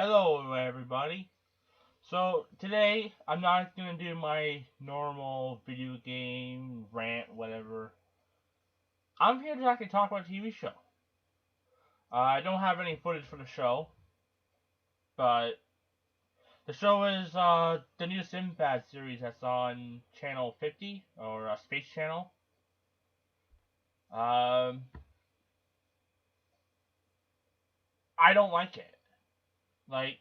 Hello, everybody. So, today, I'm not going to do my normal video game rant, whatever. I'm here to actually talk about a TV show. I don't have any footage for the show, but the show is the new Sinbad series that's on Channel 50, or Space Channel. Um, I don't like it. Like,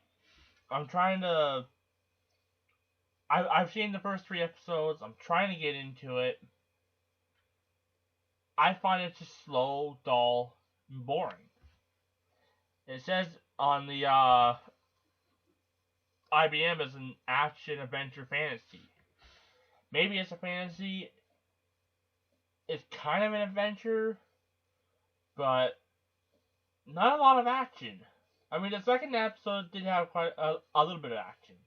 I'm trying to I've seen the first three episodes. I'm trying to get into it. I find it just slow, dull, and boring. It says on the IBM as an action adventure fantasy. Maybe it's a fantasy. It's kind of an adventure, but not a lot of action. I mean, the second episode did have quite a little bit of action,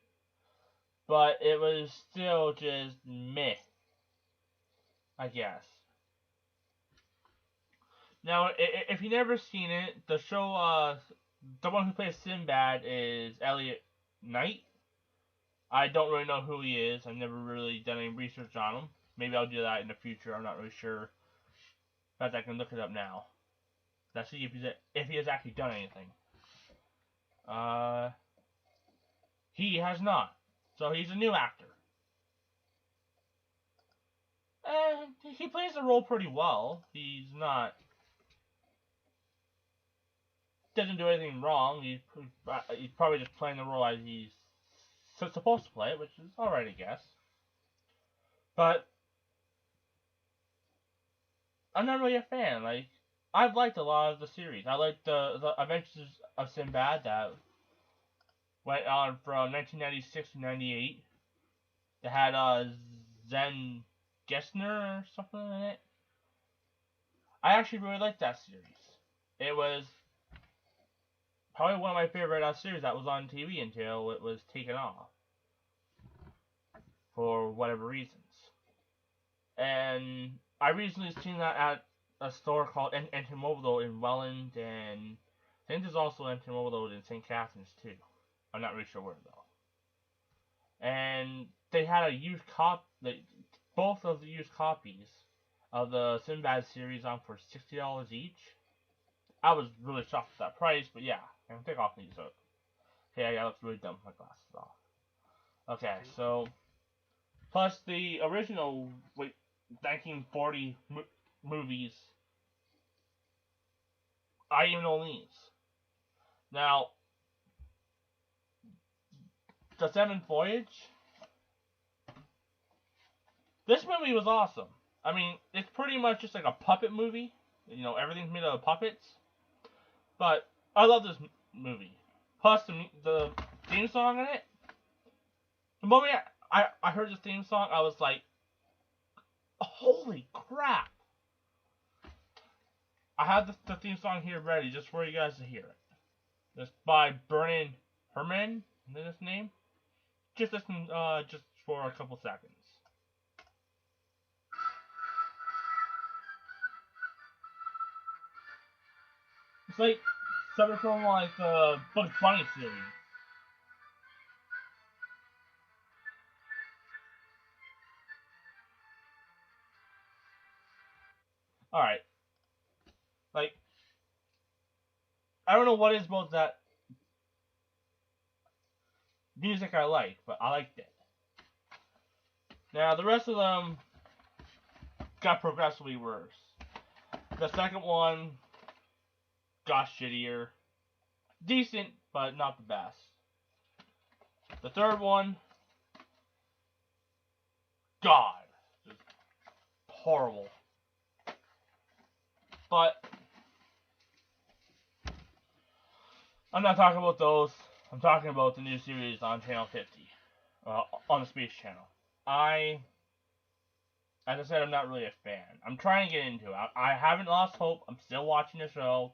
but it was still just meh, I guess. Now, if you've never seen it, the show, the one who plays Sinbad is Elliot Knight. I don't really know who he is. I've never really done any research on him. Maybe I'll do that in the future. I'm not really sure. In fact, I can look it up now. Let's see if he has actually done anything. He has not. So he's a new actor. He plays the role pretty well. He's doesn't do anything wrong. He's probably just playing the role as he's supposed to play it, which is alright, I guess. But I'm not really a fan. Like, I've liked a lot of the series. I liked the Adventures of Sinbad that went on from 1996 to 98. They had Zen Gessner or something in it. I actually really liked that series. It was probably one of my favorite series that was on TV until it was taken off for whatever reasons. And I recently seen that at a store called Entomobile in Welland, and I think there's also Entomobile in St. Catharines too. I'm not really sure where though. And they had a used both of the used copies of the Sinbad series on for $60 each. I was really shocked at that price, but yeah, I can take off these. So, okay, I look really dumb with my glasses off. Okay, so plus the original 1940 movies, I even own these. Now, the Seventh Voyage. This movie was awesome. I mean, it's pretty much just like a puppet movie. You know, everything's made out of puppets. But I love this movie. Plus, the theme song in it. The moment I heard the theme song, I was like, holy crap. I have the theme song here ready just for you guys to hear it. It's by Vernon Herman. Is that his name? Just listen just for a couple seconds. It's like something from like the Bugs Bunny series. Alright. Like, I don't know what it is about that music I like, but I liked it. Now, the rest of them got progressively worse. The second one got shittier. Decent, but not the best. The third one, God, just horrible. But I'm not talking about those. I'm talking about the new series on Channel 50, on the Space Channel. As I said, I'm not really a fan. I'm trying to get into it. I haven't lost hope. I'm still watching the show,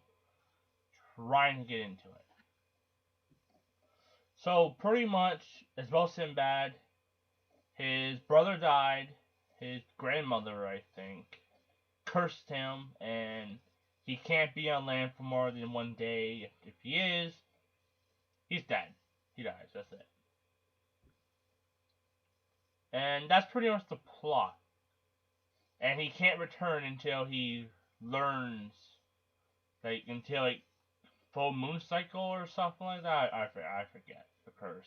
trying to get into it. So, pretty much, it's about Sinbad. His brother died. His grandmother, I think, cursed him, and he can't be on land for more than one day. If he is, He's dead. He dies. That's it. And that's pretty much the plot. And he can't return until he learns, like, until, like, full moon cycle or something like that. I forget the curse.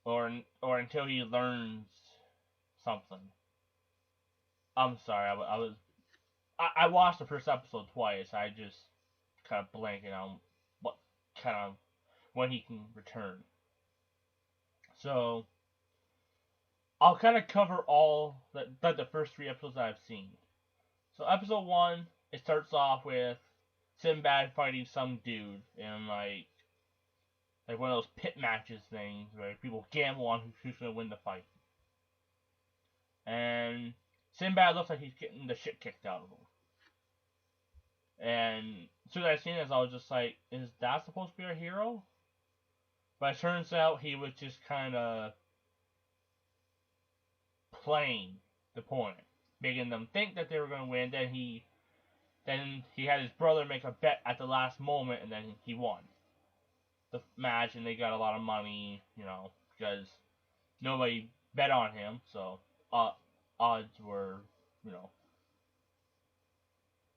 Or until he learns something. I'm sorry, I watched the first episode twice. I just kind of blanking on what kind of when he can return. So I'll kind of cover all the first 3 episodes I've seen. So episode 1, it starts off with Sinbad fighting some dude in like one of those pit matches things where people gamble on who's gonna win the fight. And Sinbad looks like he's getting the shit kicked out of him. And as soon as I seen this, I was just like, is that supposed to be our hero? But it turns out he was just kind of playing the point, making them think that they were going to win. Then he had his brother make a bet at the last moment, and then he won the match, and they got a lot of money, because nobody bet on him, so odds were,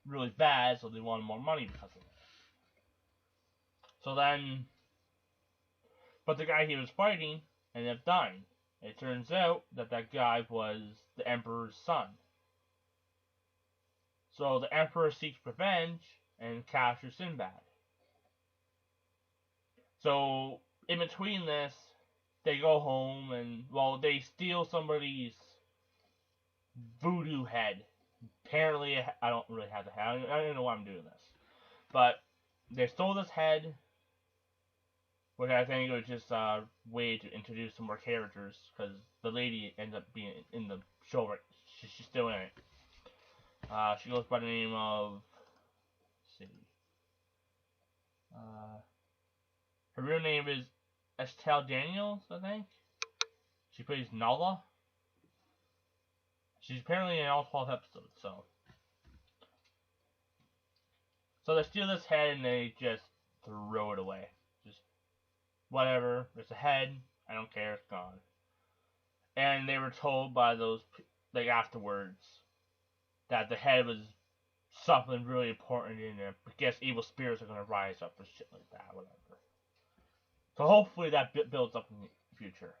really bad, so they wanted more money because of it. So then, but the guy he was fighting ended up dying. It turns out that guy was the Emperor's son. So the Emperor seeks revenge and captures Sinbad. So in between this, they go home and, they steal somebody's voodoo head. Apparently, I don't really have the head. I don't know why I'm doing this. But they stole this head, which I think was just a way to introduce some more characters, because the lady ends up being in the show. Right? She's still in it. She goes by the name of, let's see. Her real name is Estelle Daniels, I think. She plays Nala. She's apparently in all 12 episodes, so. So they steal this head and they just throw it away. Just, whatever. It's a head. I don't care. It's gone. And they were told by those, like, afterwards, that the head was something really important in it. I guess evil spirits are going to rise up or shit like that, whatever. So hopefully that builds up in the future.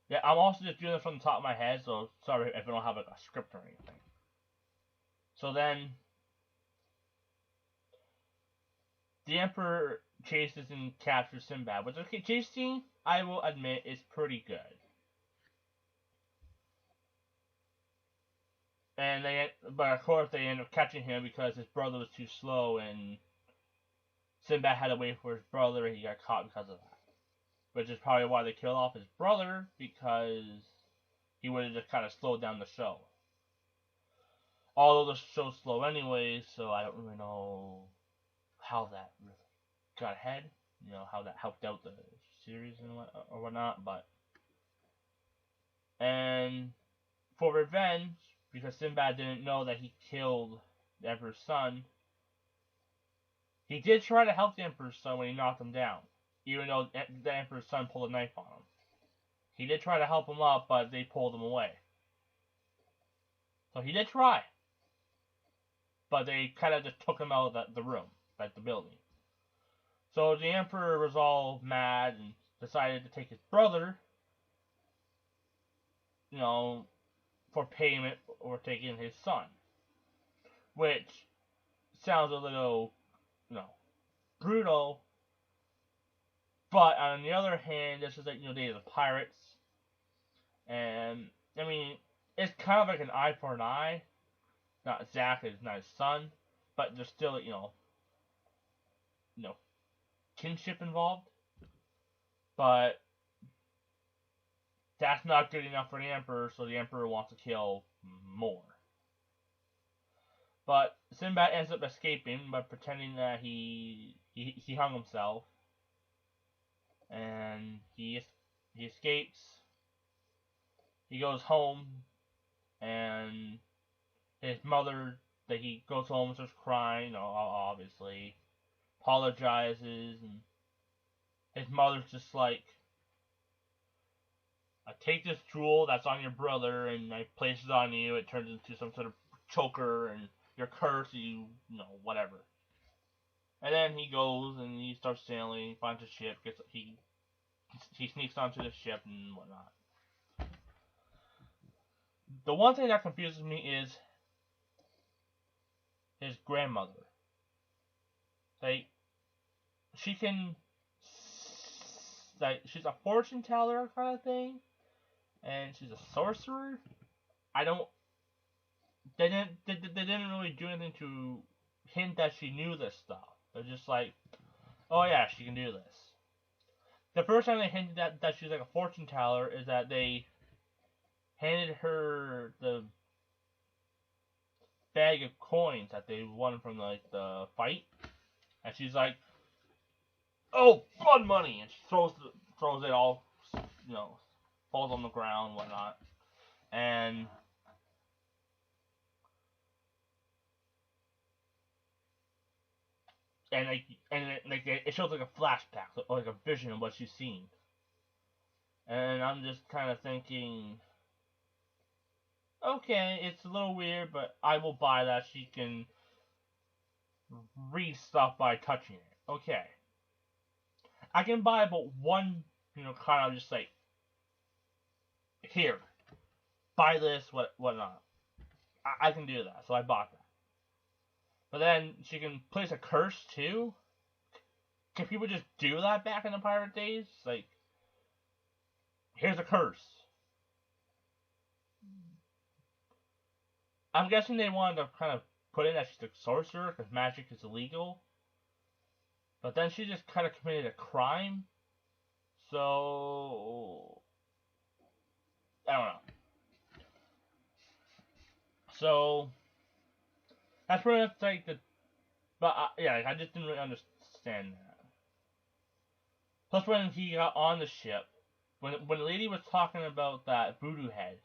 Yeah, I'm also just doing this from the top of my head, so sorry if I don't have like a script or anything. So then, the Emperor chases and captures Sinbad, which the chase scene, I will admit, is pretty good. And but of course they end up catching him because his brother was too slow, and Sinbad had to wait for his brother, and he got caught because of that. Which is probably why they killed off his brother, because he would have just kind of slowed down the show. Although the show's slow anyways, so I don't really know how that really got ahead. How that helped out the series and whatnot, but. And for revenge, because Sinbad didn't know that he killed the Emperor's son, he did try to help the Emperor's son when he knocked him down. Even though the Emperor's son pulled a knife on him. He did try to help him up, but they pulled him away. So he did try. But they kind of just took him out of the room, like the building. So the Emperor was all mad and decided to take his brother, for payment for taking his son. Which sounds a little, brutal. But on the other hand, this is like, Day of the Pirates. And, it's kind of like an eye for an eye. Not exactly, it's not his son. But there's still, kinship involved. But that's not good enough for the Emperor, so the Emperor wants to kill more. But Sinbad ends up escaping by pretending that he hung himself. And he escapes. He goes home, and his mother that he goes home and starts crying, obviously. Apologizes, and his mother's just like, I take this jewel that's on your brother and I place it on you. It turns into some sort of choker and you're cursed. Whatever. And then he goes and he starts sailing. He finds a ship. He sneaks onto the ship and whatnot. The one thing that confuses me is his grandmother. Like, she's a fortune teller kind of thing, and she's a sorcerer. They didn't really do anything to hint that she knew this stuff. They're just like, oh yeah, she can do this. The first time they hinted that she's like a fortune teller is that they handed her the bag of coins that they won from the fight, and she's like, "Oh, fun money!" and she throws it all, falls on the ground, whatnot, and it shows like a flashback, or like a vision of what she's seen, and I'm just kind of thinking, okay, it's a little weird, but I will buy that she can read stuff by touching it. Okay. I can buy about one, kind of just like, here, buy this, whatnot. I can do that, so I bought that. But then she can place a curse too? Can people just do that back in the pirate days? Like, here's a curse. I'm guessing they wanted to kind of put in that she's a sorcerer because magic is illegal. But then she just kind of committed a crime. So, I don't know. So, that's pretty much like the. But I just didn't really understand that. Plus, when he got on the ship, when the lady was talking about that voodoo head,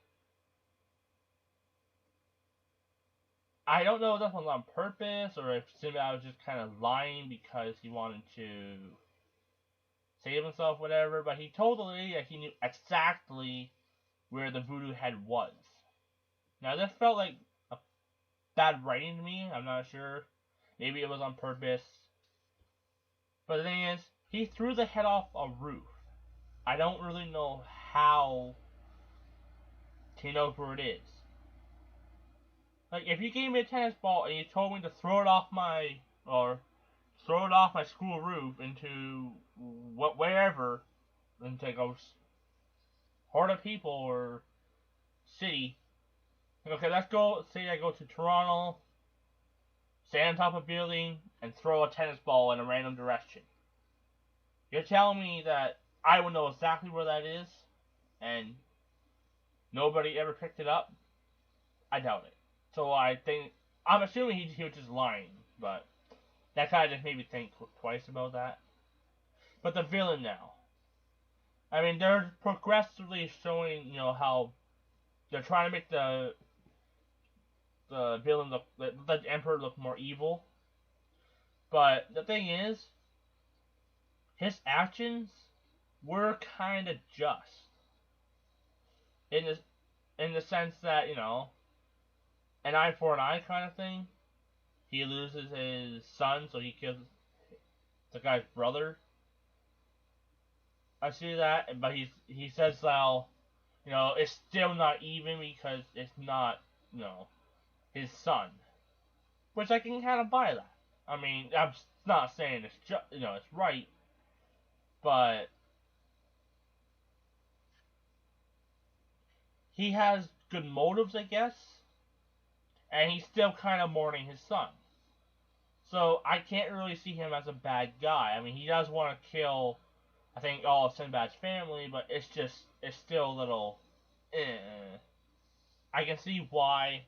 I don't know if that was on purpose or if Sinbad was just kind of lying because he wanted to save himself, whatever. But he told the lady that he knew exactly where the voodoo head was. Now, this felt like a bad writing to me. I'm not sure. Maybe it was on purpose. But the thing is, he threw the head off a roof. I don't really know how he knows where it is. Like, if you gave me a tennis ball and you told me to throw it off my school roof into wherever, into a horde of people or city, okay, let's go, say I go to Toronto, stand on top of a building, and throw a tennis ball in a random direction. You're telling me that I would know exactly where that is, and nobody ever picked it up? I doubt it. So I'm assuming he was just lying, but that kind of just made me think twice about that. But the villain now. I mean, they're progressively showing, how they're trying to make the villain look, the Emperor look more evil. But the thing is, his actions were kind of just. In the sense that, an eye for an eye kind of thing. He loses his son, so he kills the guy's brother. I see that, but he says now, it's still not even because it's not, his son. Which I can kind of buy that. I mean, I'm not saying it's it's right, but he has good motives, I guess. And he's still kind of mourning his son. So I can't really see him as a bad guy. I mean, he does want to kill, I think, all of Sinbad's family, but it's still a little, I can see why.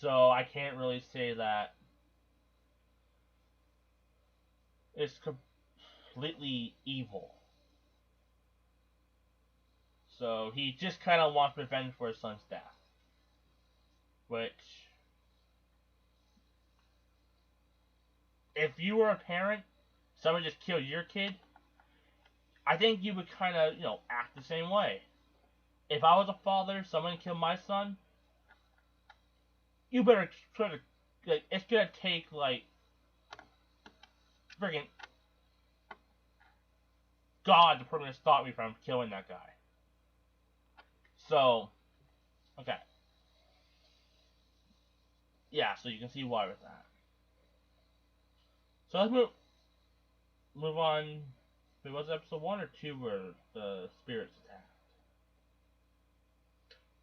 So I can't really say that it's completely evil. So he just kind of wants revenge for his son's death. which, if you were a parent, someone just killed your kid, I think you would kind of, act the same way. If I was a father, someone killed my son, you better try to, it's gonna take, friggin' God to pretty much stop me from killing that guy. So, okay. Yeah, so you can see why with that. So let's move on. Wait, was it episode 1 or 2 where the spirits attacked?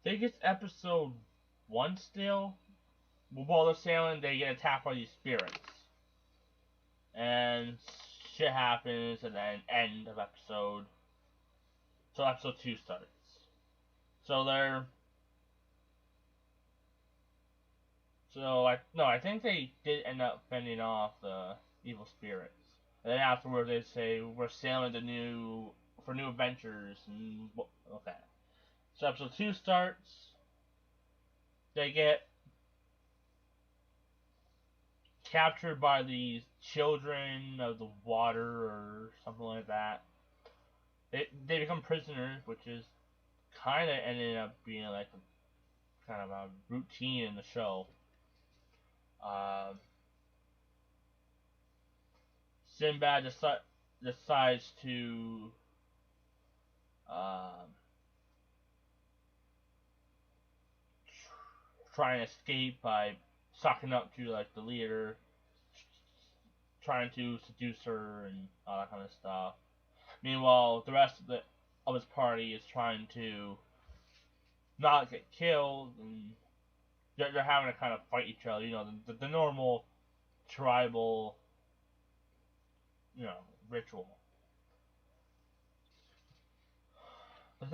I think it's episode 1 still. While they're sailing, they get attacked by these spirits. And shit happens, and then end of episode. So episode 2 starts. So they're... I think they did end up fending off the evil spirits. And then afterwards they say, we're sailing for new adventures, and, okay. So episode 2 starts, they get captured by these children of the water, or something like that. They become prisoners, which is kind of ended up being like a kind of a routine in the show. Sinbad decides to try and escape by sucking up to the leader, trying to seduce her and all that kind of stuff. Meanwhile, the rest of his party is trying to not get killed, and they're having to kind of fight each other. The normal tribal, ritual. I'm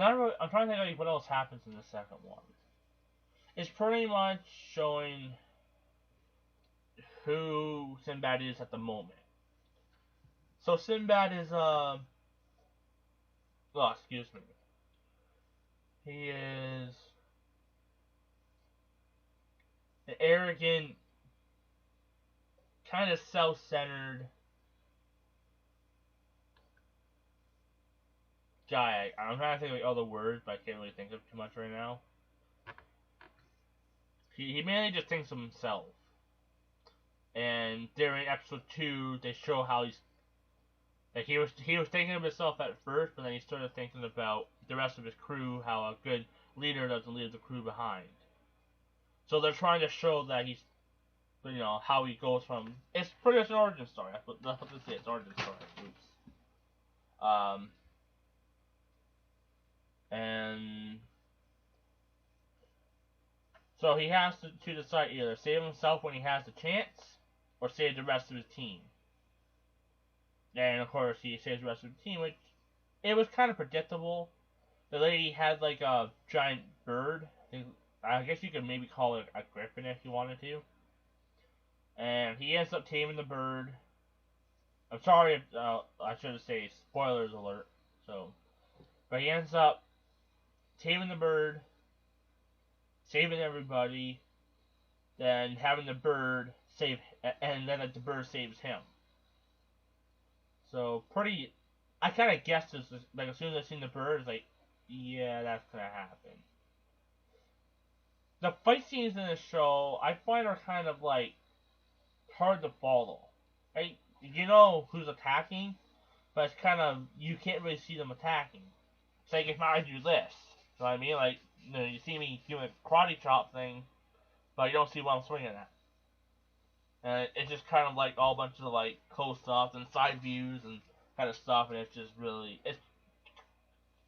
trying to think of what else happens in the second one. It's pretty much showing who Sinbad is at the moment. So Sinbad is excuse me. He is an arrogant, kind of self-centered guy. I'm trying to think of other words, but I can't really think of too much right now. He mainly just thinks of himself. And during episode 2, they show how he was thinking of himself at first, but then he started thinking about the rest of his crew, how a good leader doesn't leave the crew behind. So they're trying to show that he's, how he goes from. It's pretty much an origin story. That's what this is. Origin story. Oops. And so he has to decide either save himself when he has the chance, or save the rest of his team. And of course, he saves the rest of the team, which it was kind of predictable. The lady had a giant bird. I guess you could maybe call it a griffin if you wanted to. And he ends up taming the bird. I'm sorry if I should say spoilers alert. But he ends up taming the bird, saving everybody, then having the bird save, and then the bird saves him. So I kind of guessed this, as soon as I seen the bird, it's yeah, that's gonna happen. The fight scenes in the show, I find are kind of hard to follow. Right? You know who's attacking, but it's kind of, you can't really see them attacking. It's if I do this, you know what I mean? You see me doing a karate chop thing, but you don't see what I'm swinging at. And it's just kind of all a bunch of close ups and side views and kind of stuff, and it's just really, it's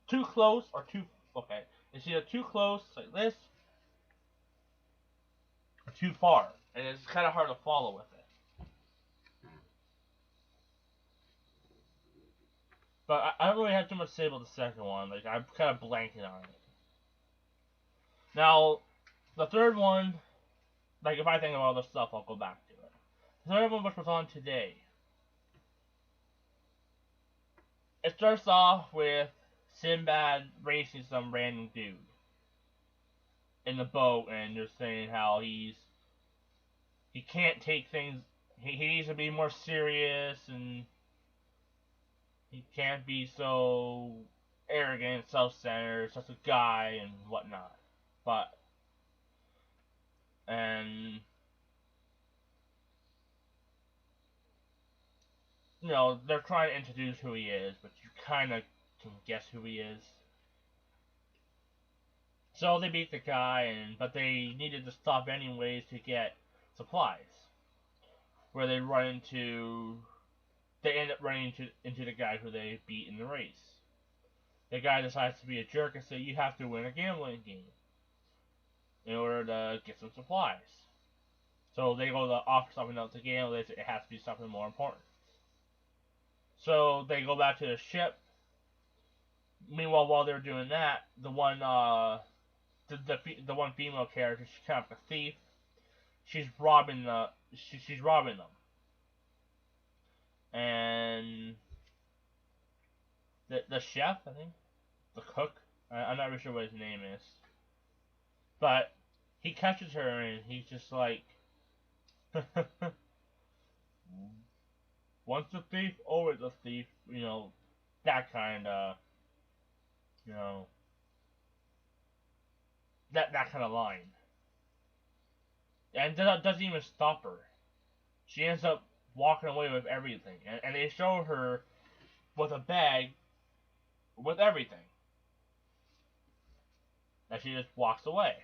too close or too, okay, it's either too close like this, or too far, and it's kind of hard to follow with it. But I don't really have too much to say about the second one. I'm kind of blanking on it. Now, the third one, if I think of all this stuff, I'll go back to it. The third one, which was on today, it starts off with Sinbad racing some random dude. in the boat, and they're saying how he can't take things. He needs to be more serious, and he can't be so arrogant, self-centered, such a guy, and whatnot. But and they're trying to introduce who he is, but you kind of can guess who he is. So they beat the guy, but they needed to stop anyways to get supplies. Where they end up running into the guy who they beat in the race. The guy decides to be a jerk and say, you have to win a gambling game in order to get some supplies. So they go to offer something else to gamble. They say it has to be something more important. So they go back to the ship. Meanwhile, while they're doing that, the one female character, she's kind of a thief. She's robbing them, and the chef, I think, the cook. I'm not really sure what his name is, but he catches her and he's just like, once a thief, always a thief. That kind of, that kind of line. And that doesn't even stop her. She ends up walking away with everything. And they show her with a bag with everything. And she just walks away.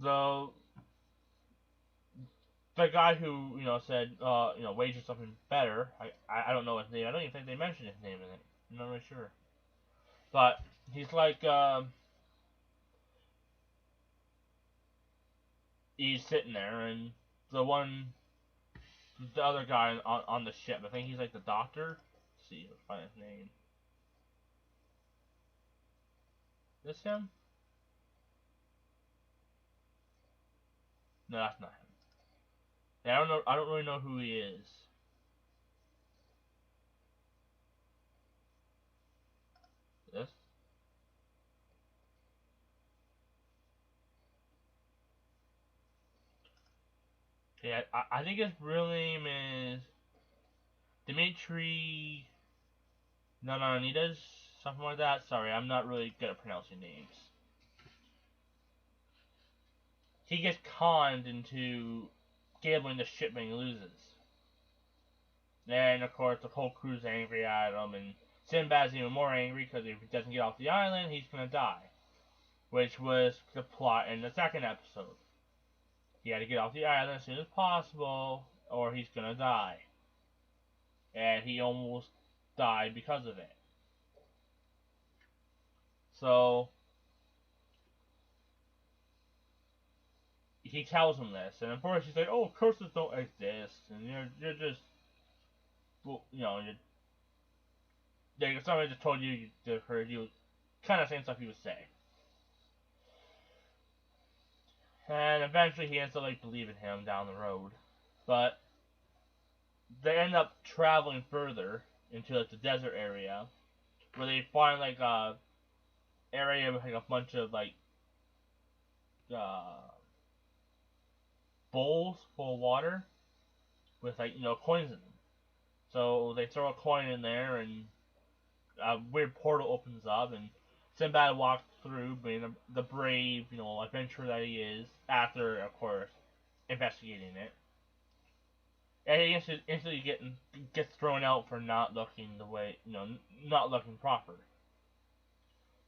The guy who, said, wages something better, I don't know his name. I don't even think they mentioned his name in it. I'm not really sure. But he's like, he's sitting there, and the other guy on the ship, I think he's like the doctor. Let's see, let's find his name. Is this him? No, that's not him. Yeah, I don't really know who he is. This? Yeah, I think his real name is Dimitri Nananides, something like that. Sorry, I'm not really good at pronouncing names. He gets conned into gambling the ship and he loses. And of course the whole crew's angry at him, and Sinbad's even more angry because if he doesn't get off the island, he's gonna die. Which was the plot in the second episode. He had to get off the island as soon as possible, or he's gonna die. And he almost died because of it. So he tells him this, and of course he's like, "Oh, curses don't exist, and you're just, well, somebody just told you to heard you," kind of same stuff he would say. And eventually he ends up like believing him down the road, but they end up traveling further into like the desert area, where they find like a area with like a bunch of like bowls full of water with like coins in them. So they throw a coin in there, and a weird portal opens up, and Sinbad walks through, being the brave, adventurer that he is. After, of course, investigating it, and he instantly gets thrown out for not looking the way, not looking proper.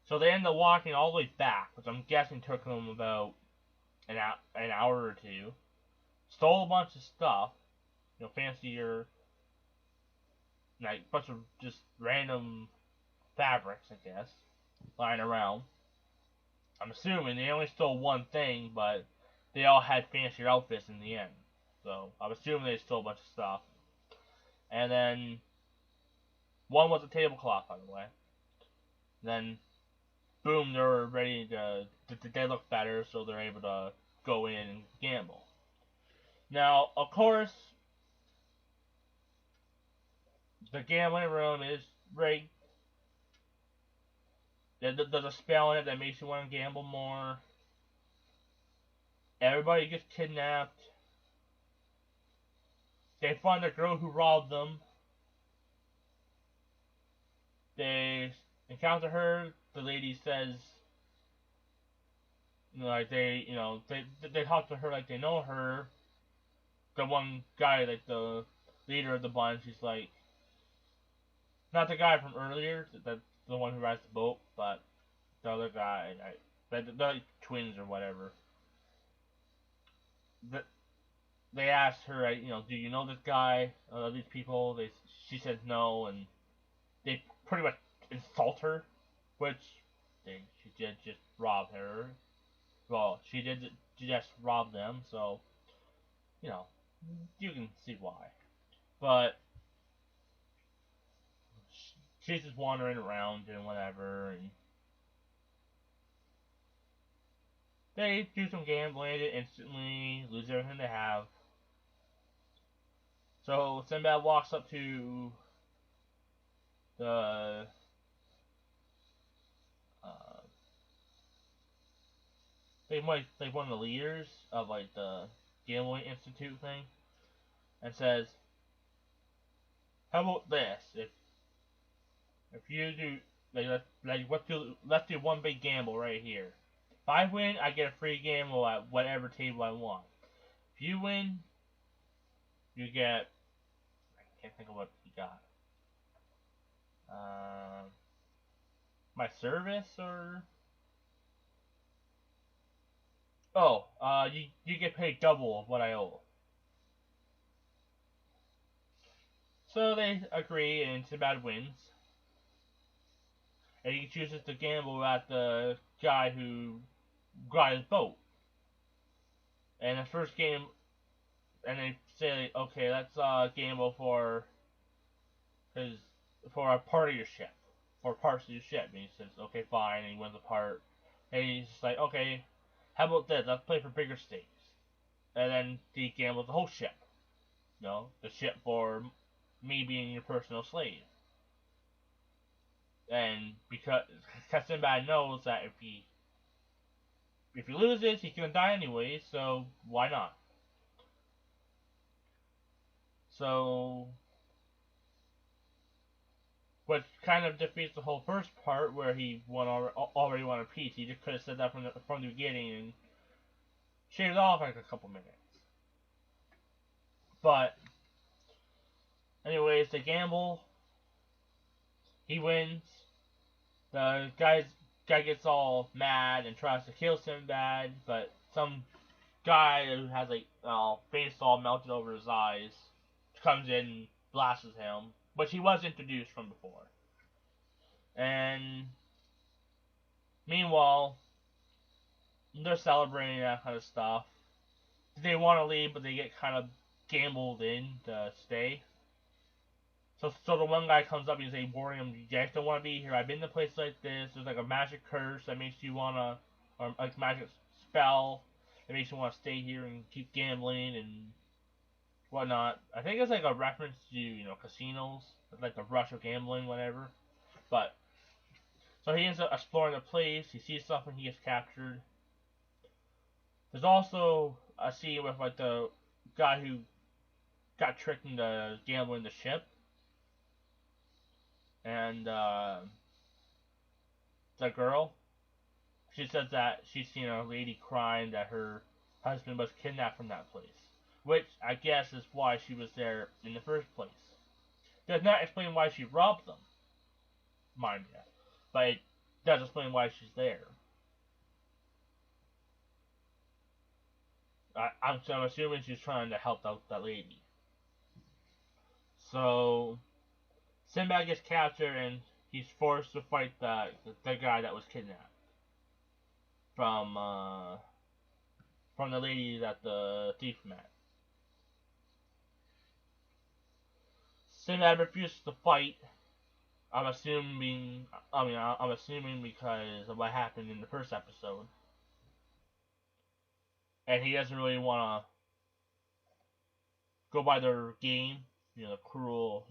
So they end up walking all the way back, which I'm guessing took them about an hour or two. Stole a bunch of stuff, fancier, like a bunch of just random fabrics, I guess, lying around. I'm assuming they only stole one thing, but they all had fancier outfits in the end. So I'm assuming they stole a bunch of stuff. And then one was a tablecloth, by the way. Then boom, they're ready to. They look better, so they're able to go in and gamble. Now, of course, the gambling room is rigged. There's a spell in it that makes you want to gamble more. Everybody gets kidnapped. They find the girl who robbed them. They encounter her. The lady says, like they talk to her like they know her. The one guy, like the leader of the bunch, he's like, not the guy from earlier, that's the one who rides the boat, but the other guy, the twins or whatever. They asked her, do you know this guy, these people? She said no, and they pretty much insult her, which she did just rob her. Well, she did just rob them, so you can see why. But she's just wandering around and whatever, and they do some gambling and instantly lose everything they have. So Sinbad walks up to the like one of the leaders of like the gambling institute thing, and says, "How about this? If you do let's do one big gamble right here. If I win, I get a free gamble at whatever table I want. If you win, you get I can't think of what you got. My service or you get paid double of what I owe." So they agree, and Sinbad wins. And he chooses to gamble at the guy who got his boat. And the first game, and they say, okay, let's gamble for a part of your ship, for parts of your ship. And he says, okay, fine, and he wins a part. And he's just like, okay, how about this? Let's play for bigger stakes. And then he gambles the whole ship. The ship for me being your personal slave. And because Sinbad knows that if he loses, he's gonna die anyway, so why not? So, which kind of defeats the whole first part where he already won a piece. He just could have said that from the beginning and shaved off like a couple minutes. But, anyways, they gamble. He wins. The guy gets all mad and tries to kill Sinbad, but some guy who has like face all melted over his eyes comes in and blasts him, which he was introduced from before. And meanwhile, they're celebrating that kind of stuff. They want to leave, but they get kind of gambled in to stay. So the one guy comes up and he's warning him, you guys don't want to be here. I've been to a place like this. There's like a magic curse that makes you want to, or like magic spell that makes you want to stay here and keep gambling and whatnot. I think it's like a reference to, casinos, like the rush of gambling, whatever. But, so he ends up exploring the place. He sees something, he gets captured. There's also a scene with like the guy who got tricked into gambling the ship. And the girl, she says that she's seen a lady crying that her husband was kidnapped from that place, which I guess is why she was there in the first place. Does not explain why she robbed them, mind you, but it does explain why she's there. I'm assuming she's trying to help out that lady. So Sinbad gets captured and he's forced to fight the guy that was kidnapped from the lady that the thief met. Sinbad refuses to fight. I'm assuming because of what happened in the first episode, and he doesn't really want to go by their game, the cruel,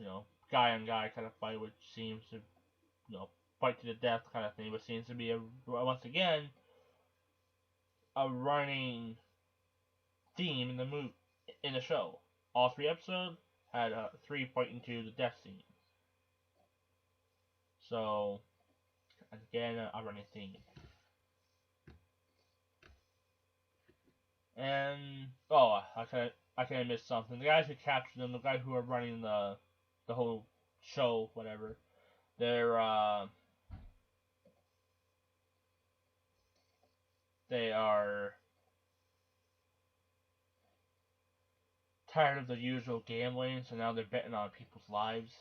guy on guy kind of fight, which seems to, fight to the death kind of thing, but seems to be once again a running theme in the show. All 3 episodes had 3 fighting to the death scene. So again, a running theme. And I kind of missed something. The guys who captured them, the guys who are running the whole show, whatever, they are tired of the usual gambling, so now they're betting on people's lives.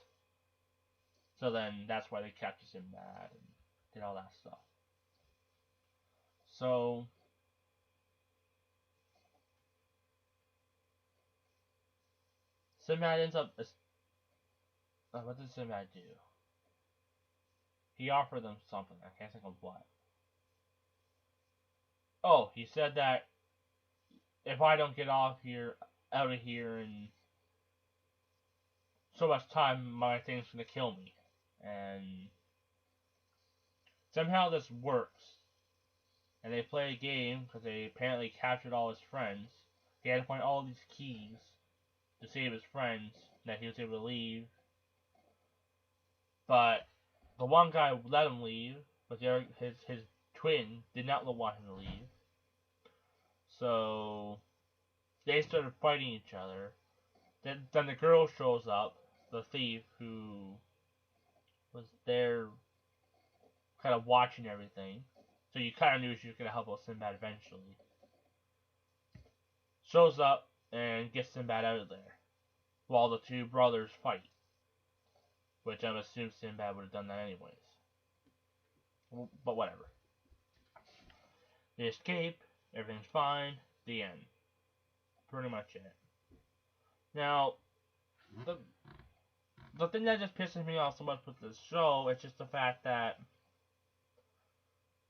So then that's why they captured Sinbad and did all that stuff. So Sinbad ends up. What did Sinbad do? He offered them something. I can't think of what. Oh, he said that if I don't get out of here in so much time, my thing's gonna kill me. And somehow this works. And they play a game because they apparently captured all his friends. He had to find all these keys to save his friends that he was able to leave. But the one guy let him leave, but his twin did not want him to leave. So they started fighting each other. Then the girl shows up, the thief who was there kind of watching everything. So you kind of knew she was going to help out Sinbad eventually. Shows up and gets Sinbad out of there while the 2 brothers fight. Which I'm assuming Sinbad would have done that anyways. But whatever. They escape, everything's fine, the end. Pretty much it. Now, the thing that just pisses me off so much with this show is just the fact that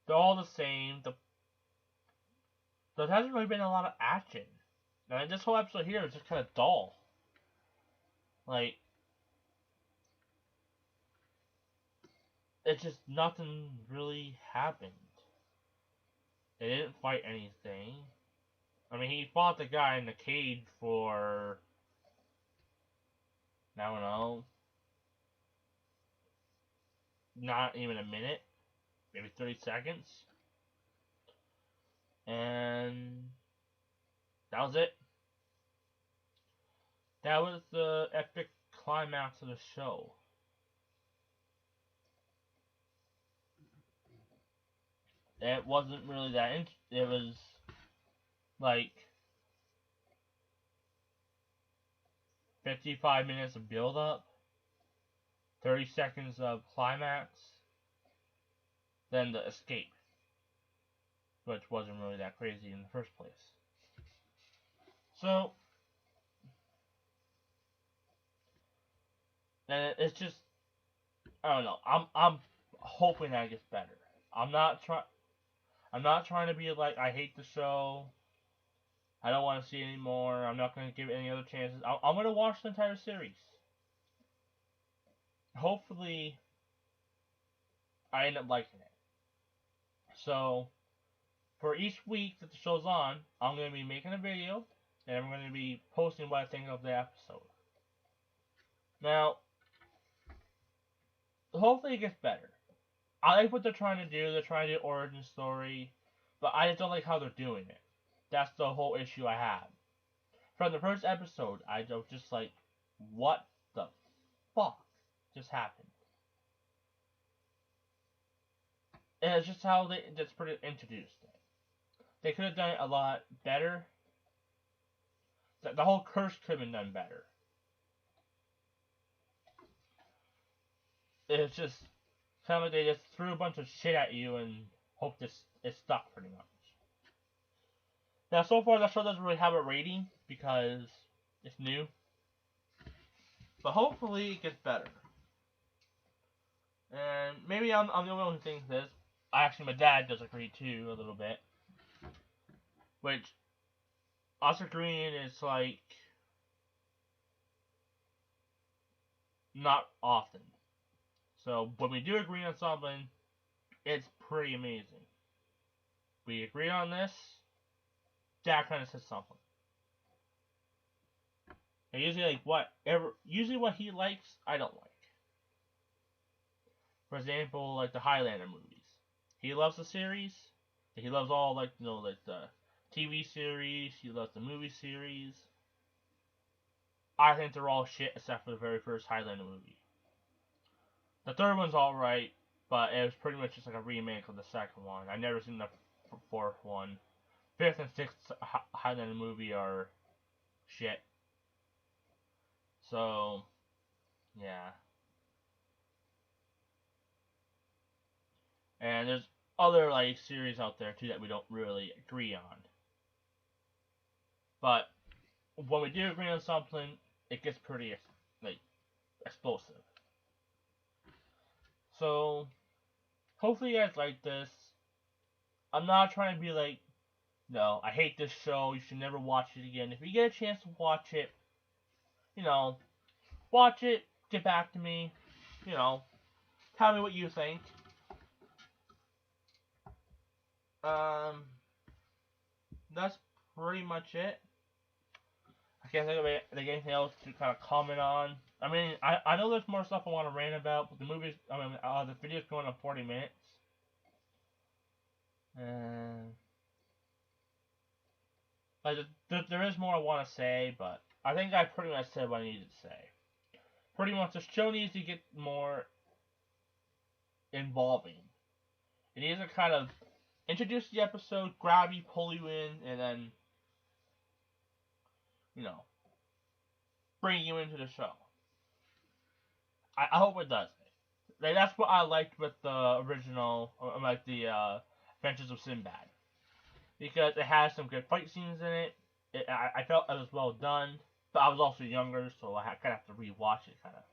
they're all the same. There hasn't really been a lot of action. Now, this whole episode here is just kind of dull. Like, it's just nothing really happened. They didn't fight anything. I mean, he fought the guy in the cage for, I don't know, not even a minute, maybe 30 seconds. And that was it. That was the epic climax of the show. It wasn't really that it was like 55 minutes of build up, 30 seconds of climax, then the escape, which wasn't really that crazy in the first place. So, and it's just, I don't know. I'm hoping that it gets better. I'm not trying to be like, I hate the show. I don't want to see it anymore. I'm not going to give it any other chances. I'm going to watch the entire series. Hopefully, I end up liking it. So, for each week that the show's on, I'm going to be making a video, and I'm going to be posting what I think of the episode. Now, hopefully it gets better. I like what they're trying to do. They're trying to do origin story, but I just don't like how they're doing it. That's the whole issue I have. From the first episode, I was just like, what the fuck just happened? And it's just how they just introduced it. They could have done it a lot better. The whole curse could have been done better. It's just kind of like they just threw a bunch of shit at you and hoped it stuck pretty much. Now, so far, the show doesn't really have a rating because it's new. But hopefully, it gets better. And maybe I'm the only one who thinks this. Actually, my dad does agree too, a little bit. Which, us agreeing is like, not often. So, So when we do agree on something, it's pretty amazing. We agree on this, that kind of says something. And usually, usually what he likes, I don't like. For example, like the Highlander movies. He loves the series. He loves all like the TV series. He loves the movie series. I think they're all shit except for the very first Highlander movie. The third one's alright, but it was pretty much just like a remake of the second one. I've never seen the fourth one. Fifth and sixth Highlander movie are shit. So, yeah. And there's other like series out there too that we don't really agree on. But when we do agree on something, it gets pretty like explosive. So hopefully you guys like this. I'm not trying to be like, no, I hate this show, you should never watch it again. If you get a chance to watch it, watch it, get back to me, tell me what you think. That's pretty much it. I can't think of anything else to kind of comment on. I mean, I know there's more stuff I want to rant about, but the video's going on 40 minutes. Like, there is more I want to say, but I think I pretty much said what I needed to say. Pretty much, the show needs to get more involving. It needs to kind of introduce the episode, grab you, pull you in, and then, bring you into the show. I hope it does. Like, that's what I liked with the original, like the Adventures of Sinbad. Because it has some good fight scenes in it. I felt it was well done. But I was also younger, so I kind of have to rewatch it, kind of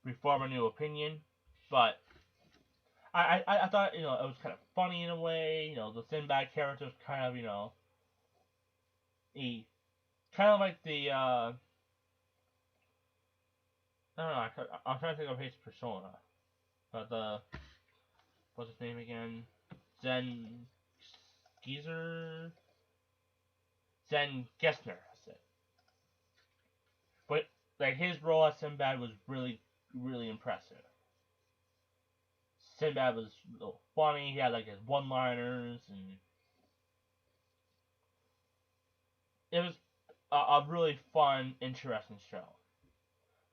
reform a new opinion. But I thought, it was kind of funny in a way. The Sinbad character was kind of, he kind of like the, I don't know, I'm trying to think of his persona. But what's his name again? Zen Gessner, that's it. But, like, his role as Sinbad was really, really impressive. Sinbad was a little funny, he had, like, his one-liners, and it was a really fun, interesting show.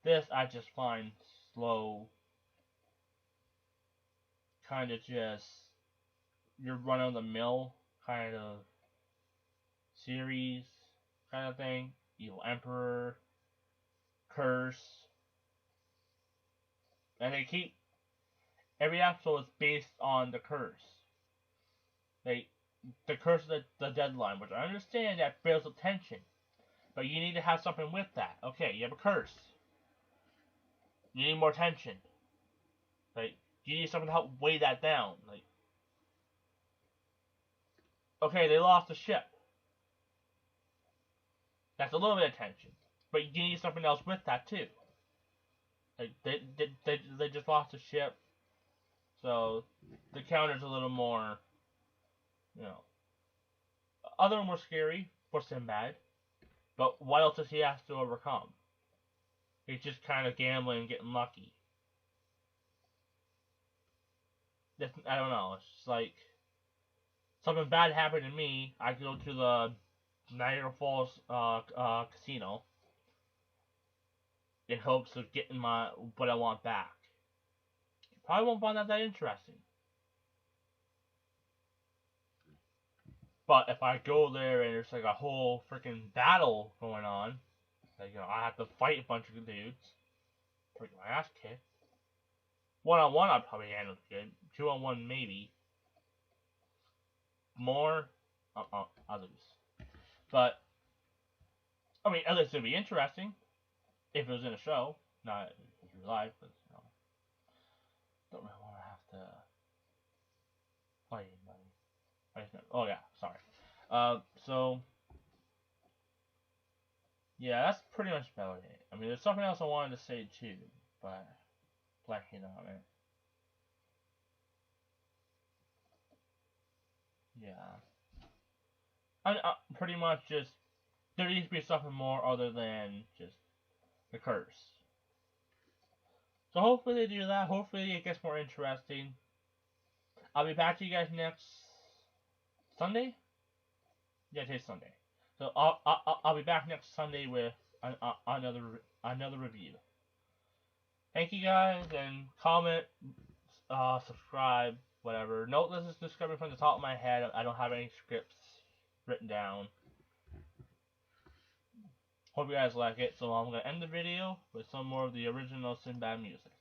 This I just find slow, kind of just your run-of-the-mill kind of series kind of thing. Evil Emperor, Curse, and they keep every episode is based on the curse. The curse of the deadline, which I understand that builds up tension, but you need to have something with that. Okay, you have a curse. You need more tension. You need something to help weigh that down. Okay, they lost the ship. That's a little bit of tension, but you need something else with that too. They just lost the ship, so the counter's a little more, other more scary for Sinbad. But what else does he have to overcome? He's just kind of gambling and getting lucky. I don't know. It's just like something bad happened to me. I go to the Niagara Falls casino in hopes of getting what I want back. You probably won't find that interesting. But if I go there and there's like a whole freaking battle going on, I have to fight a bunch of dudes, get my ass kicked. 1-on-1 I'd probably handle it good. 2-on-1 maybe. More, I'll lose. But I mean, at least it'd be interesting if it was in a show, not in real life. But don't really want to have to fight anybody. Oh yeah, sorry. So yeah, that's pretty much about it. I mean, there's something else I wanted to say too, but blanking on it. Yeah. Pretty much just, there needs to be something more other than just the curse. So hopefully they do that. Hopefully it gets more interesting. I'll be back to you guys next Sunday. Yeah, today's Sunday. So I'll be back next Sunday with another review. Thank you guys, and comment, subscribe, whatever. Note this is just coming from the top of my head. I don't have any scripts written down. Hope you guys like it. So I'm gonna end the video with some more of the original Sinbad music.